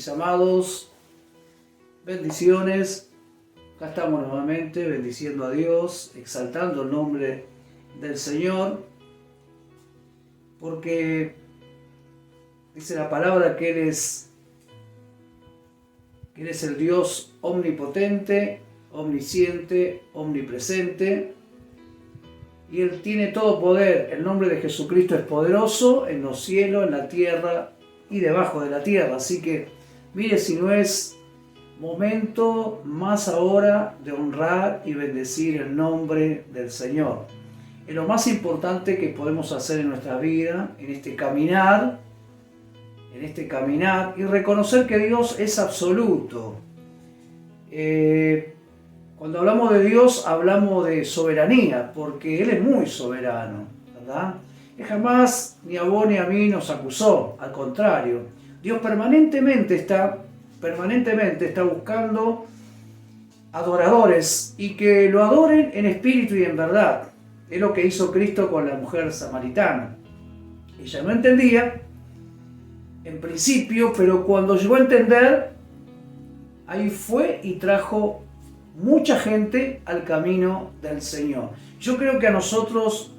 Mis amados, bendiciones. Acá estamos nuevamente bendiciendo a Dios, exaltando el nombre del Señor, porque dice la palabra que Él es el Dios omnipotente, omnisciente, omnipresente, y Él tiene todo poder. El nombre de Jesucristo es poderoso en los cielos, en la tierra y debajo de la tierra. Así que mire si no es momento más ahora de honrar y bendecir el nombre del Señor. Es lo más importante que podemos hacer en nuestra vida, en este caminar, y reconocer que Dios es absoluto. Cuando hablamos de Dios, hablamos de soberanía, porque Él es muy soberano, ¿verdad? Él jamás ni a vos ni a mí nos acusó, al contrario. Dios permanentemente está buscando adoradores y que lo adoren en espíritu y en verdad. Es lo que hizo Cristo con la mujer samaritana. Ella no entendía en principio, pero cuando llegó a entender, ahí fue y trajo mucha gente al camino del Señor. Yo creo que a nosotros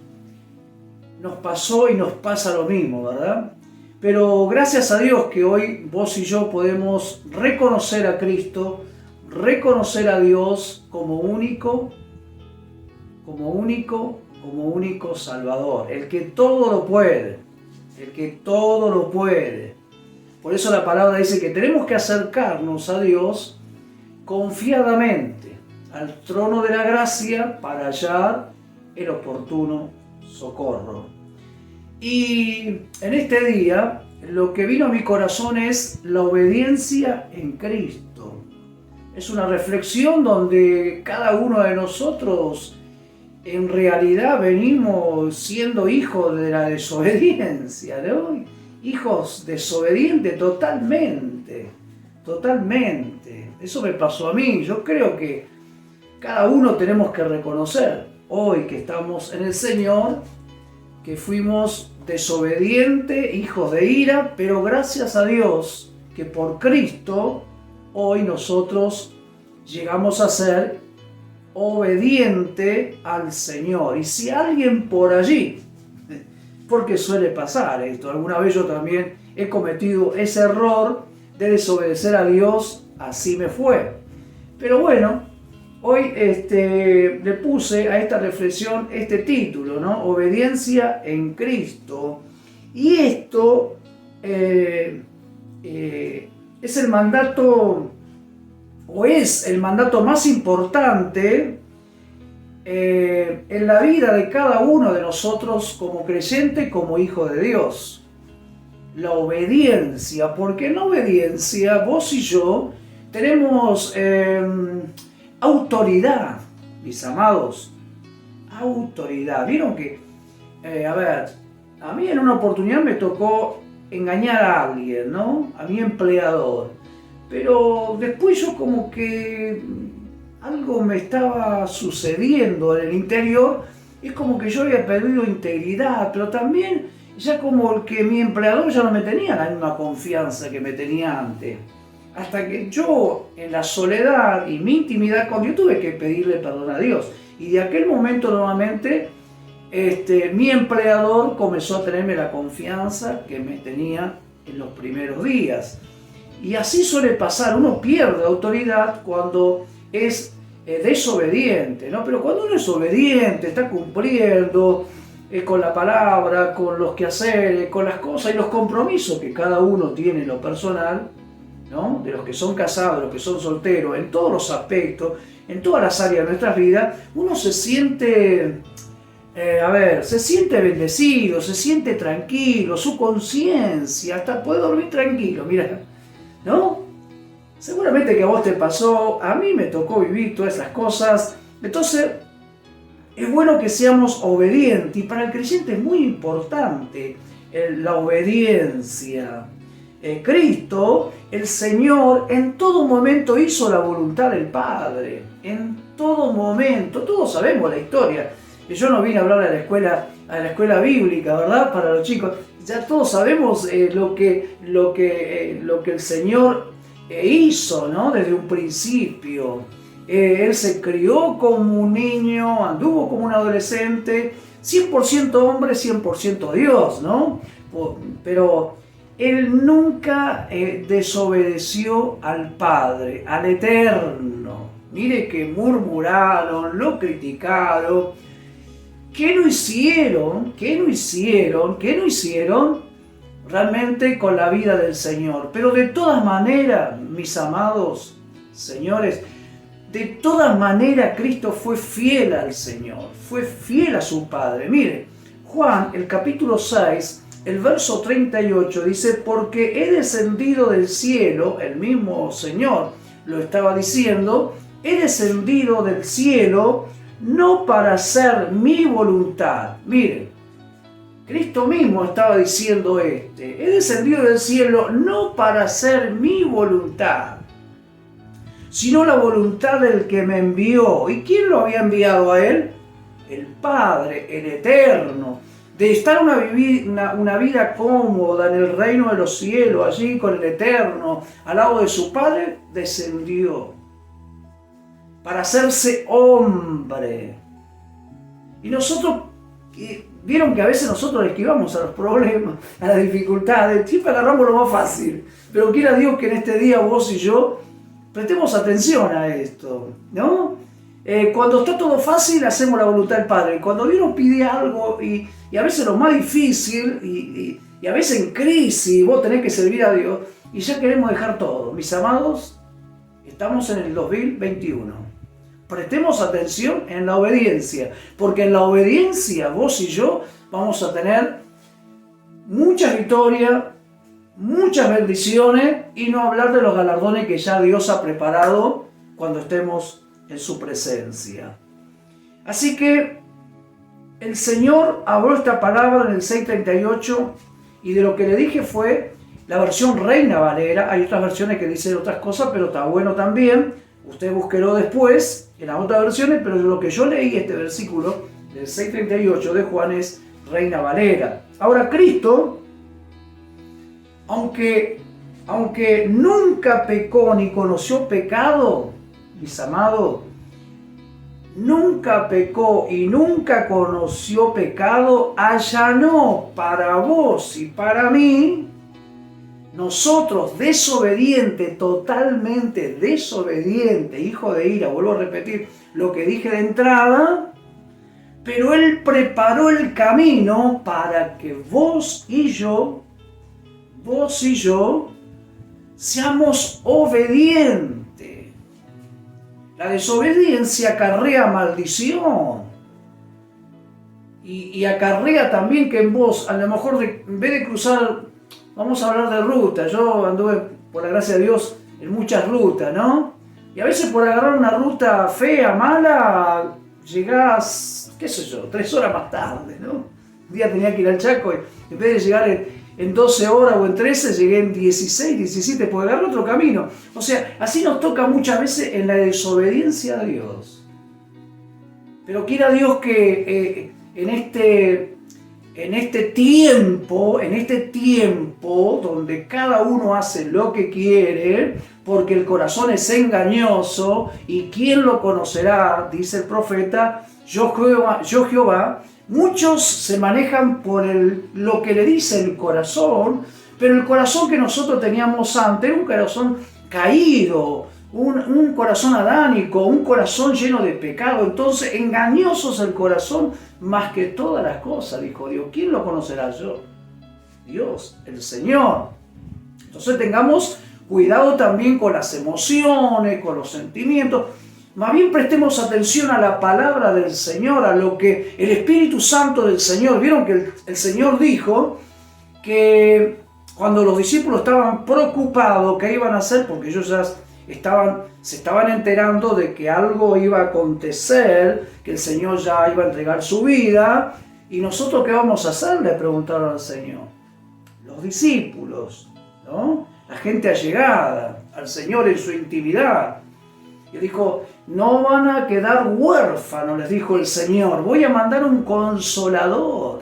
nos pasó y nos pasa lo mismo, ¿verdad? Pero gracias a Dios que hoy vos y yo podemos reconocer a Cristo, reconocer a Dios como único Salvador, el que todo lo puede, Por eso la palabra dice que tenemos que acercarnos a Dios confiadamente al trono de la gracia para hallar el oportuno socorro. Y en este día lo que vino a mi corazón es la obediencia en Cristo. Es una reflexión donde cada uno de nosotros en realidad venimos siendo hijos de la desobediencia, ¿no? Hijos desobedientes totalmente. Eso me pasó a mí. Yo creo que cada uno tenemos que reconocer hoy que estamos en el Señor, que fuimos desobedientes, hijos de ira, pero gracias a Dios que por Cristo hoy nosotros llegamos a ser obediente al Señor. Y si alguien por allí, porque suele pasar esto, alguna vez yo también he cometido ese error de desobedecer a Dios, así me fue. Pero bueno, hoy le puse a esta reflexión este título, ¿no? Obediencia en Cristo. Y esto es el mandato, o es el mandato más importante en la vida de cada uno de nosotros como creyente, como hijo de Dios. La obediencia, porque en la obediencia vos y yo tenemos autoridad, mis amados, autoridad. Vieron que, a mí en una oportunidad me tocó engañar a alguien, ¿no? A mi empleador. Pero después yo como que algo me estaba sucediendo en el interior. Es como que yo había perdido integridad, pero también ya como que mi empleador ya no me tenía la misma confianza que me tenía antes. Hasta que yo, en la soledad y mi intimidad con Dios, tuve que pedirle perdón a Dios. Y de aquel momento nuevamente, mi empleador comenzó a tenerme la confianza que me tenía en los primeros días. Y así suele pasar, uno pierde autoridad cuando es desobediente, ¿no? Pero cuando uno es obediente, está cumpliendo con la palabra, con los quehaceres, con las cosas y los compromisos que cada uno tiene en lo personal, ¿no? De los que son casados, de los que son solteros, en todos los aspectos, en todas las áreas de nuestras vidas, uno se siente, se siente bendecido, se siente tranquilo, su conciencia, hasta puede dormir tranquilo, mira, ¿no? Seguramente que a vos te pasó, a mí me tocó vivir todas esas cosas. Entonces, es bueno que seamos obedientes, y para el creyente es muy importante la obediencia. Cristo, el Señor, en todo momento hizo la voluntad del Padre, en todo momento. Todos sabemos la historia. Yo no vine a hablar a la escuela bíblica, ¿verdad? Para los chicos, ya todos sabemos lo que el Señor hizo, ¿no? Desde un principio. Él se crió como un niño, anduvo como un adolescente, 100% hombre, 100% Dios, ¿no? Pero él nunca desobedeció al Padre, al Eterno. Mire que murmuraron, lo criticaron. ¿Qué no hicieron? ¿Qué no hicieron? ¿Qué no hicieron realmente con la vida del Señor? Pero de todas maneras, mis amados señores, de todas maneras Cristo fue fiel al Señor, fue fiel a su Padre. Mire, Juan, el capítulo 6, el verso 38 dice, porque he descendido del cielo, el mismo Señor lo estaba diciendo, he descendido del cielo no para hacer mi voluntad. Mire, Cristo mismo estaba diciendo he descendido del cielo no para hacer mi voluntad, sino la voluntad del que me envió. ¿Y quién lo había enviado a él? El Padre, el Eterno. De estar una vida cómoda en el reino de los cielos, allí con el Eterno, al lado de su Padre, descendió para hacerse hombre. Y nosotros, vieron que a veces nosotros esquivamos a los problemas, a las dificultades, siempre agarramos lo más fácil. Pero quiera Dios que en este día vos y yo prestemos atención a esto, ¿no? Cuando está todo fácil, hacemos la voluntad del Padre. Cuando Dios nos pide algo, y a veces lo más difícil, y a veces en crisis, vos tenés que servir a Dios, y ya queremos dejar todo. Mis amados, estamos en el 2021. Prestemos atención en la obediencia, porque en la obediencia vos y yo vamos a tener muchas victorias, muchas bendiciones, y no hablar de los galardones que ya Dios ha preparado cuando estemos en su presencia. Así que el Señor habló esta palabra en el 6:38, y de lo que le dije fue la versión Reina Valera. Hay otras versiones que dicen otras cosas, pero está bueno también. Usted búsquelo después en las otras versiones, pero lo que yo leí, este versículo del 6:38 de Juan, es Reina Valera. Ahora, Cristo, aunque nunca pecó ni conoció pecado, mis amados, nunca pecó y nunca conoció pecado, allanó para vos y para mí, nosotros desobedientes, totalmente desobedientes, hijo de ira, vuelvo a repetir lo que dije de entrada, pero Él preparó el camino para que vos y yo, seamos obedientes. La desobediencia acarrea maldición. Y acarrea también que en vos, a lo mejor en vez de cruzar, vamos a hablar de ruta. Yo anduve, por la gracia de Dios, en muchas rutas, ¿no? Y a veces por agarrar una ruta fea, mala, llegás, qué sé yo, 3 horas más tarde, ¿no? Un día tenía que ir al Chaco y en vez de llegar en 12 horas o en 13, llegué en 16, 17, porque agarré otro camino. O sea, así nos toca muchas veces en la desobediencia a Dios. Pero quiera Dios que en este tiempo donde cada uno hace lo que quiere, porque el corazón es engañoso, y ¿quién lo conocerá? Dice el profeta, yo Jehová. Muchos se manejan por lo que le dice el corazón, pero el corazón que nosotros teníamos antes era un corazón caído, un corazón adánico, un corazón lleno de pecado. Entonces, engañoso es el corazón más que todas las cosas, dijo Dios. ¿Quién lo conocerá? Yo, Dios, el Señor. Entonces tengamos cuidado también con las emociones, con los sentimientos. Más bien prestemos atención a la palabra del Señor, a lo que el Espíritu Santo del Señor. Vieron que el Señor dijo que cuando los discípulos estaban preocupados qué iban a hacer, porque ellos ya se estaban enterando de que algo iba a acontecer, que el Señor ya iba a entregar su vida. ¿Y nosotros qué vamos a hacer?, le preguntaron al Señor. Los discípulos, ¿no? La gente allegada al Señor en su intimidad. Y dijo, no van a quedar huérfanos, les dijo el Señor, voy a mandar un consolador.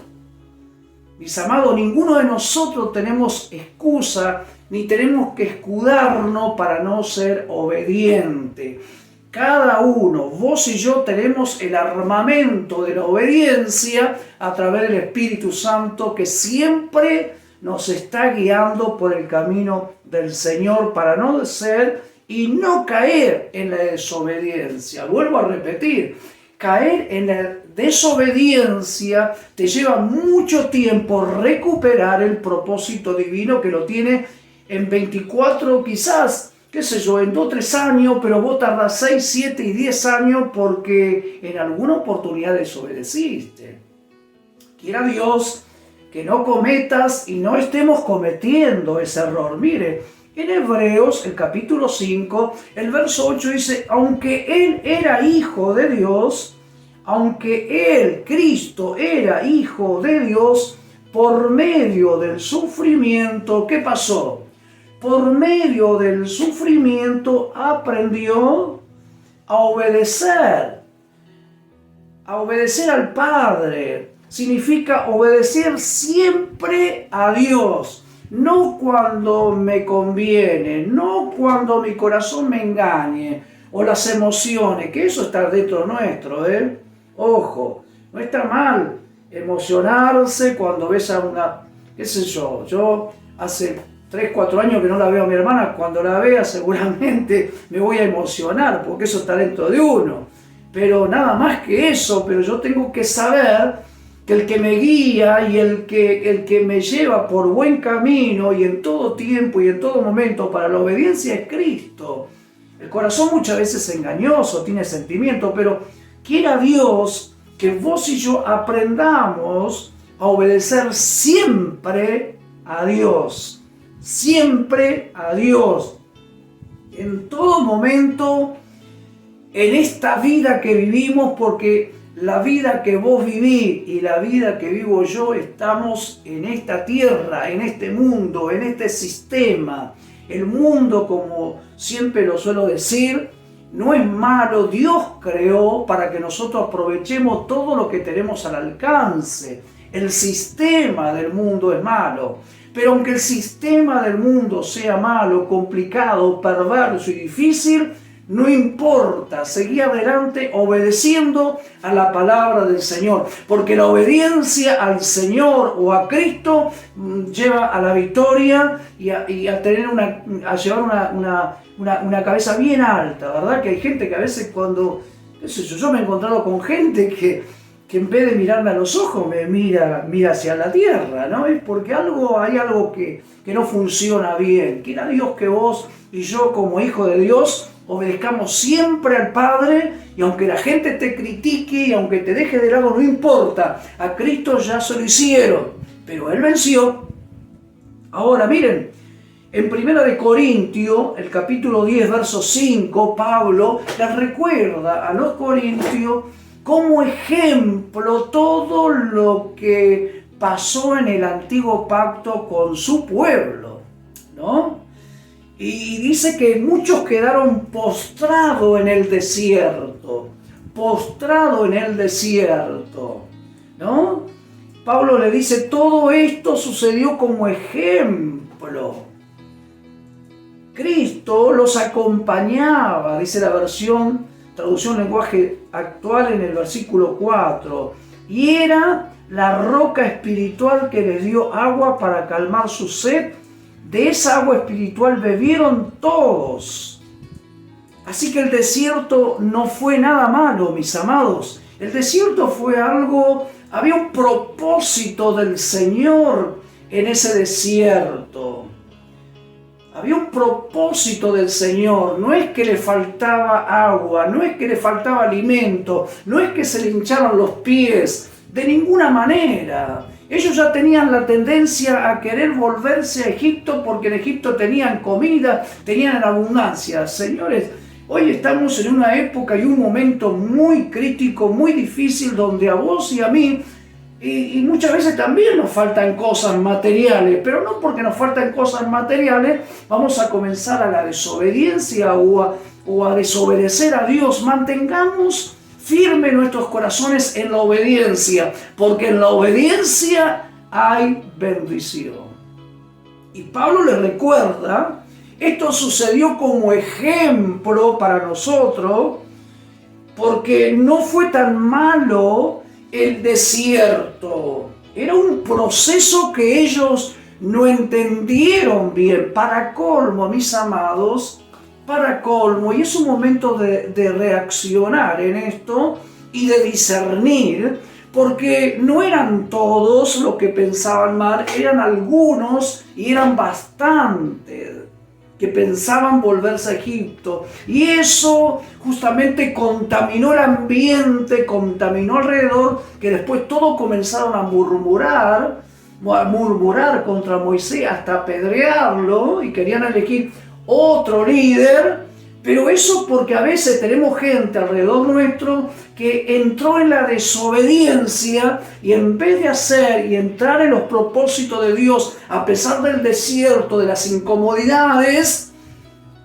Mis amados, ninguno de nosotros tenemos excusa ni tenemos que escudarnos para no ser obediente. Cada uno, vos y yo, tenemos el armamento de la obediencia a través del Espíritu Santo que siempre nos está guiando por el camino del Señor para no ser y no caer en la desobediencia. Vuelvo a repetir, caer en la desobediencia te lleva mucho tiempo recuperar el propósito divino que lo tiene en 24, quizás, qué sé yo, en 2 o 3 años, pero vos tardás 6, 7 y 10 años porque en alguna oportunidad desobedeciste. Quiera Dios que no cometas y no estemos cometiendo ese error. Mire, en Hebreos, el capítulo 5, el verso 8 dice, aunque Él era hijo de Dios, aunque Él, Cristo, era hijo de Dios, por medio del sufrimiento, ¿qué pasó? Por medio del sufrimiento aprendió a obedecer al Padre. Significa obedecer siempre a Dios, no cuando me conviene, no cuando mi corazón me engañe o las emociones, que eso está dentro nuestro, ¿eh? Ojo, no está mal emocionarse cuando ves a una, qué sé yo hace 3, 4 años que no la veo a mi hermana, cuando la vea seguramente me voy a emocionar, porque eso está dentro de uno, pero nada más que eso, pero yo tengo que saber que el que me guía y el que me lleva por buen camino y en todo tiempo y en todo momento para la obediencia es Cristo. El corazón muchas veces es engañoso, tiene sentimientos, pero quiera Dios que vos y yo aprendamos a obedecer siempre a Dios. Siempre a Dios. En todo momento, en esta vida que vivimos, porque la vida que vos vivís y la vida que vivo yo, estamos en esta tierra, en este mundo, en este sistema. El mundo, como siempre lo suelo decir, no es malo. Dios creó para que nosotros aprovechemos todo lo que tenemos al alcance. El sistema del mundo es malo. Pero aunque el sistema del mundo sea malo, complicado, perverso y difícil, no importa, seguí adelante obedeciendo a la palabra del Señor, porque la obediencia al Señor o a Cristo lleva a la victoria y a llevar una cabeza bien alta, ¿verdad? Que hay gente que a veces cuando, qué sé yo me he encontrado con gente que en vez de mirarme a los ojos me mira hacia la tierra, ¿no? Es porque hay algo que no funciona bien. Quiera Dios que vos y yo como hijo de Dios obedezcamos siempre al Padre, y aunque la gente te critique y aunque te deje de lado, no importa, a Cristo ya se lo hicieron, pero Él venció. Ahora miren, en 1 Corintios, el capítulo 10, verso 5, Pablo les recuerda a los corintios como ejemplo todo lo que pasó en el antiguo pacto con su pueblo, ¿no? Y dice que muchos quedaron postrados en el desierto, ¿no? Pablo le dice, todo esto sucedió como ejemplo. Cristo los acompañaba, dice la traducción lenguaje actual en el versículo 4, y era la roca espiritual que les dio agua para calmar su sed. De esa agua espiritual bebieron todos. Así que el desierto no fue nada malo, mis amados. El desierto fue algo, había un propósito del Señor en ese desierto. Había un propósito del Señor. No es que le faltaba agua, no es que le faltaba alimento, no es que se le hincharon los pies, de ninguna manera. Ellos ya tenían la tendencia a querer volverse a Egipto porque en Egipto tenían comida, tenían abundancia. Señores, hoy estamos en una época y un momento muy crítico, muy difícil, donde a vos y a mí, y muchas veces también nos faltan cosas materiales, pero no porque nos faltan cosas materiales vamos a comenzar a la desobediencia o a desobedecer a Dios. Mantengamos firme nuestros corazones en la obediencia, porque en la obediencia hay bendición. Y Pablo le recuerda, esto sucedió como ejemplo para nosotros, porque no fue tan malo el desierto. Era un proceso que ellos no entendieron bien. Para colmo, mis amados, para colmo, y es un momento de reaccionar en esto y de discernir, porque no eran todos los que pensaban mal, eran algunos y eran bastantes que pensaban volverse a Egipto. Y eso justamente contaminó el ambiente, contaminó alrededor, que después todos comenzaron a murmurar contra Moisés, hasta apedrearlo, y querían elegir otro líder. Pero eso porque a veces tenemos gente alrededor nuestro que entró en la desobediencia y en vez de hacer y entrar en los propósitos de Dios, a pesar del desierto, de las incomodidades,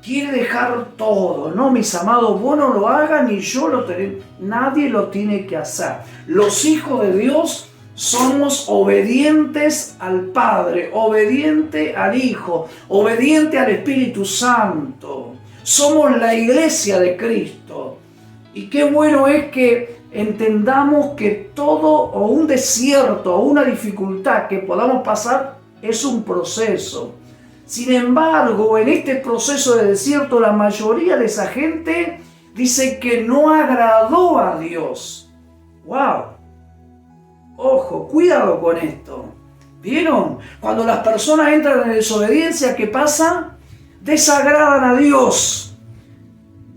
quiere dejar todo. No, mis amados, vos no lo hagas ni yo lo tengo. Nadie lo tiene que hacer. Los hijos de Dios somos obedientes al Padre, obediente al Hijo, obediente al Espíritu Santo. Somos la iglesia de Cristo. Y qué bueno es que entendamos que todo, o un desierto, o una dificultad que podamos pasar, es un proceso. Sin embargo, en este proceso de desierto, la mayoría de esa gente dice que no agradó a Dios. ¡Wow! Ojo, cuidado con esto. ¿Vieron? Cuando las personas entran en desobediencia, ¿qué pasa? Desagradan a Dios.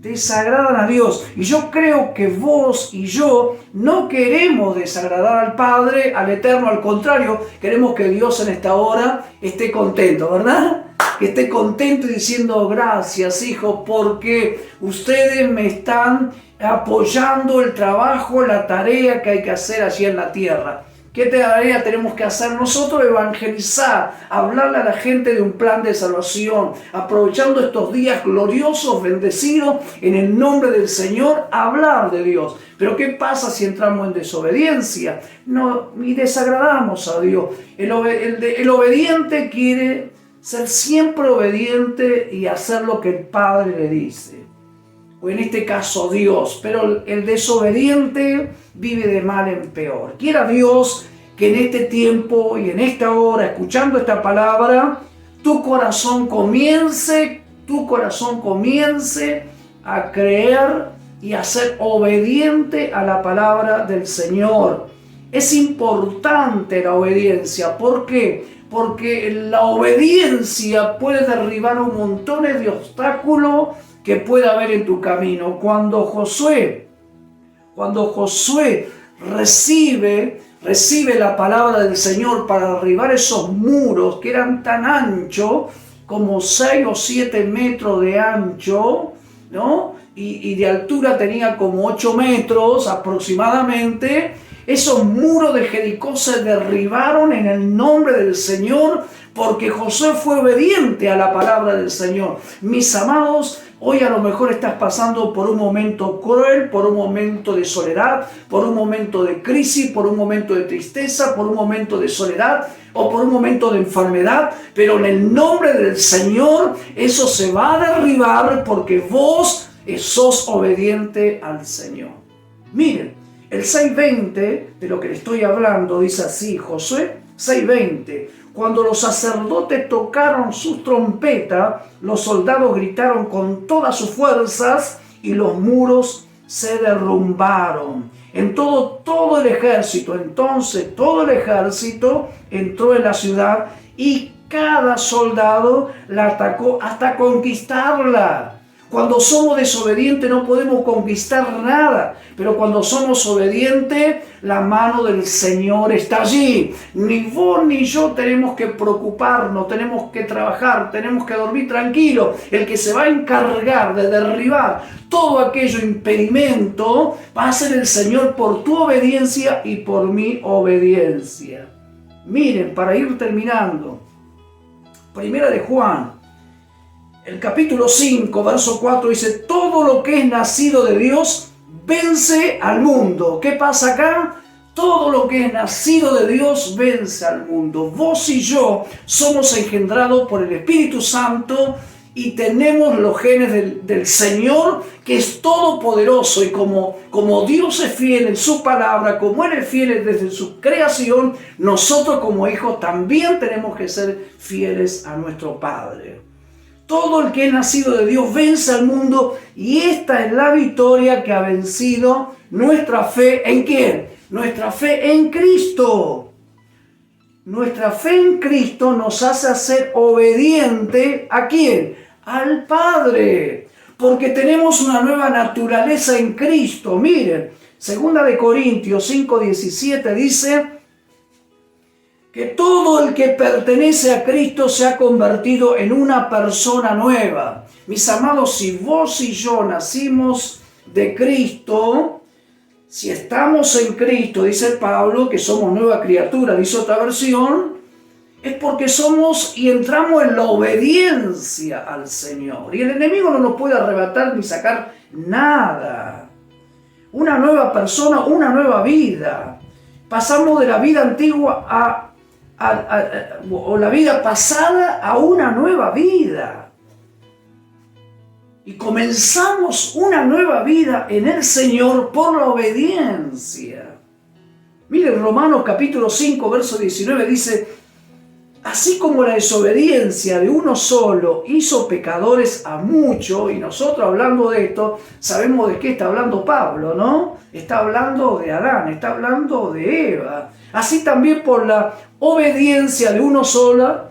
Desagradan a Dios. Y yo creo que vos y yo no queremos desagradar al Padre, al Eterno, al contrario, queremos que Dios en esta hora esté contento, ¿verdad? Que esté contento y diciendo gracias, hijos, porque ustedes me están apoyando el trabajo, la tarea que hay que hacer allí en la tierra. ¿Qué tarea tenemos que hacer nosotros? Evangelizar, hablarle a la gente de un plan de salvación, aprovechando estos días gloriosos, bendecidos, en el nombre del Señor, hablar de Dios. Pero ¿qué pasa si entramos en desobediencia? No, y desagradamos a Dios. El obediente quiere ser siempre obediente y hacer lo que el Padre le dice. O en este caso Dios, pero el desobediente vive de mal en peor. Quiera Dios que en este tiempo y en esta hora, escuchando esta palabra, tu corazón comience a creer y a ser obediente a la palabra del Señor. Es importante la obediencia. ¿Por qué? Porque la obediencia puede derribar un montón de obstáculos que pueda haber en tu camino. Cuando Josué recibe la palabra del Señor para derribar esos muros que eran tan anchos, como 6 o 7 metros de ancho, ¿no? Y de altura tenía como 8 metros aproximadamente. Esos muros de Jericó se derribaron en el nombre del Señor, porque Josué fue obediente a la palabra del Señor. Mis amados, hoy a lo mejor estás pasando por un momento cruel, por un momento de soledad, por un momento de crisis, por un momento de tristeza, por un momento de soledad o por un momento de enfermedad, pero en el nombre del Señor eso se va a derribar porque vos sos obediente al Señor. Miren, el 6:20 de lo que le estoy hablando dice así, Josué 6:20. Cuando los sacerdotes tocaron sus trompetas, los soldados gritaron con todas sus fuerzas y los muros se derrumbaron. Todo el ejército, entonces todo el ejército entró en la ciudad y cada soldado la atacó hasta conquistarla. Cuando somos desobedientes no podemos conquistar nada, pero cuando somos obedientes, la mano del Señor está allí. Ni vos ni yo tenemos que preocuparnos, tenemos que trabajar, tenemos que dormir tranquilos. El que se va a encargar de derribar todo aquello impedimento va a ser el Señor por tu obediencia y por mi obediencia. Miren, para ir terminando, Primera de Juan, el capítulo 5, verso 4 dice, todo lo que es nacido de Dios vence al mundo. ¿Qué pasa acá? Todo lo que es nacido de Dios vence al mundo. Vos y yo somos engendrados por el Espíritu Santo y tenemos los genes del Señor, que es todopoderoso. Y como Dios es fiel en su palabra, como Él es fiel desde su creación, nosotros como hijos también tenemos que ser fieles a nuestro Padre. Todo el que es nacido de Dios vence al mundo, y esta es la victoria que ha vencido nuestra fe. ¿En quién? Nuestra fe en Cristo. Nuestra fe en Cristo nos hace ser obediente ¿a quién? Al Padre. Porque tenemos una nueva naturaleza en Cristo. Miren, 2 Corintios 5:17 dice que todo el que pertenece a Cristo se ha convertido en una persona nueva. Mis amados, si vos y yo nacimos de Cristo, si estamos en Cristo, dice Pablo, que somos nueva criatura, dice otra versión, es porque somos y entramos en la obediencia al Señor. Y el enemigo no nos puede arrebatar ni sacar nada. Una nueva persona, una nueva vida. Pasamos de la vida antigua o la vida pasada a una nueva vida. Y comenzamos una nueva vida en el Señor por la obediencia. Miren, Romanos capítulo 5, verso 19 dice: así como la desobediencia de uno solo hizo pecadores a muchos, y nosotros hablando de esto, sabemos de qué está hablando Pablo, ¿no? Está hablando de Adán, está hablando de Eva. Así también por la obediencia de uno solo,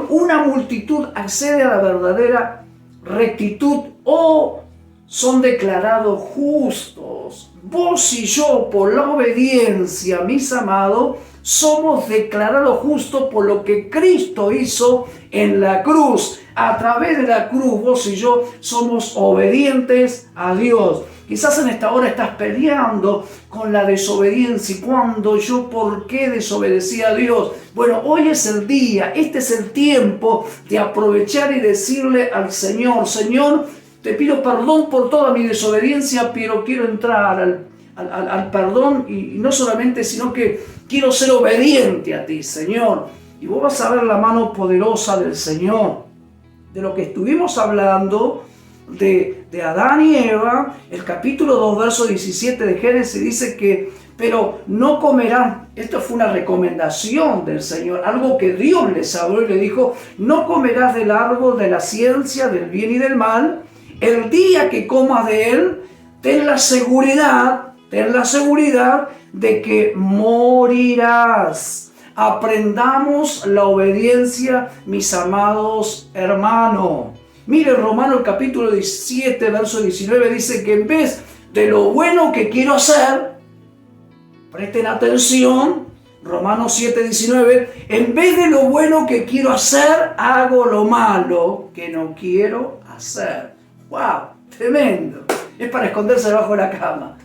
una multitud accede a la verdadera rectitud o son declarados justos. Vos y yo, por la obediencia, mis amados, somos declarados justos por lo que Cristo hizo en la cruz. A través de la cruz, vos y yo somos obedientes a Dios. Quizás en esta hora estás peleando con la desobediencia. ¿Y cuándo yo por qué desobedecí a Dios? Bueno, hoy es el día, este es el tiempo de aprovechar y decirle al Señor: Señor, te pido perdón por toda mi desobediencia, pero quiero entrar al perdón, y no solamente, sino que quiero ser obediente a ti, Señor. Y vos vas a ver la mano poderosa del Señor. De lo que estuvimos hablando de Adán y Eva, el capítulo 2, verso 17 de Génesis dice que, pero no comerán. Esto fue una recomendación del Señor, algo que Dios les habló y le dijo: no comerás del árbol de la ciencia del bien y del mal. El día que comas de él, ten la seguridad de que morirás. Aprendamos la obediencia, mis amados hermanos. Mire, Romanos el capítulo 17, verso 19 dice que en vez de lo bueno que quiero hacer, presten atención, Romanos 7, 19, en vez de lo bueno que quiero hacer, hago lo malo que no quiero hacer. ¡Wow! Tremendo. Es para esconderse debajo de la cama,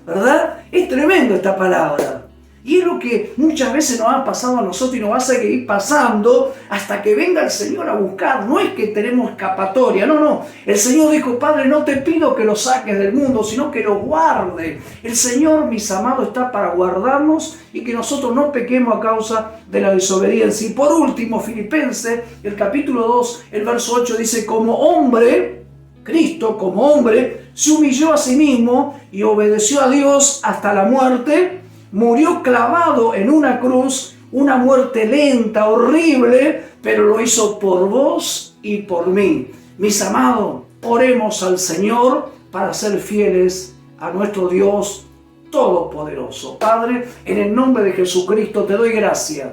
¿verdad? Es tremendo esta palabra. Y es lo que muchas veces nos ha pasado a nosotros y nos va a seguir pasando hasta que venga el Señor a buscar. No es que tenemos escapatoria, no. El Señor dijo: Padre, no te pido que lo saques del mundo, sino que lo guarde. El Señor, mis amados, está para guardarnos y que nosotros no pequemos a causa de la desobediencia. Y por último, Filipenses, el capítulo 2, el verso 8 dice: como hombre, Cristo como hombre, se humilló a sí mismo y obedeció a Dios hasta la muerte. Murió clavado en una cruz, una muerte lenta, horrible, pero lo hizo por vos y por mí. Mis amados, oremos al Señor para ser fieles a nuestro Dios Todopoderoso. Padre, en el nombre de Jesucristo te doy gracias.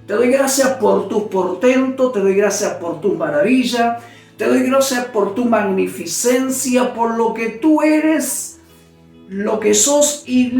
Te doy gracias por tus portentos, te doy gracias por tus maravillas, te doy gracias por tu magnificencia, por lo que tú eres, lo que sos y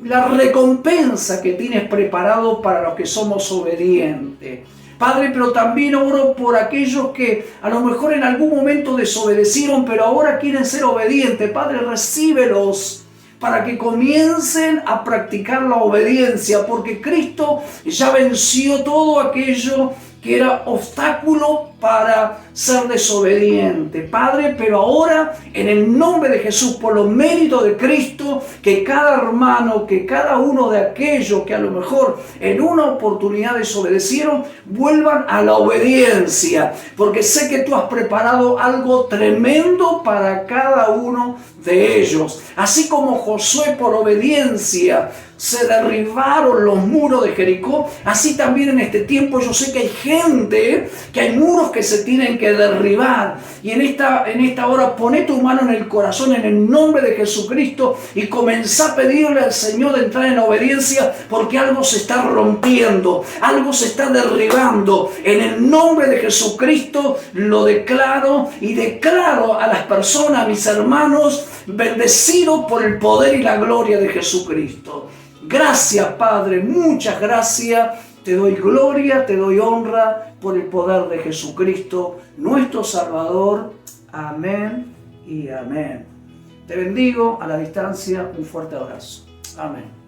la recompensa que tienes preparado para los que somos obedientes. Padre, pero también oro por aquellos que a lo mejor en algún momento desobedecieron, pero ahora quieren ser obedientes. Padre, recíbelos para que comiencen a practicar la obediencia, porque Cristo ya venció todo aquello que era obstáculo para ser desobediente. Padre, pero ahora en el nombre de Jesús, por los méritos de Cristo, que cada hermano, que cada uno de aquellos que a lo mejor en una oportunidad desobedecieron, vuelvan a la obediencia, porque sé que tú has preparado algo tremendo para cada uno de ellos. Así como Josué por obediencia se derribaron los muros de Jericó, así también en este tiempo yo sé que hay gente, que hay muros que se tienen que derribar. Y en esta hora poné tu mano en el corazón en el nombre de Jesucristo y comenzá a pedirle al Señor de entrar en obediencia, porque algo se está rompiendo, algo se está derribando. En el nombre de Jesucristo lo declaro y declaro a las personas, a mis hermanos, bendecidos por el poder y la gloria de Jesucristo. Gracias, Padre, muchas gracias. Te doy gloria, te doy honra por el poder de Jesucristo, nuestro Salvador. Amén y amén. Te bendigo a la distancia. Un fuerte abrazo. Amén.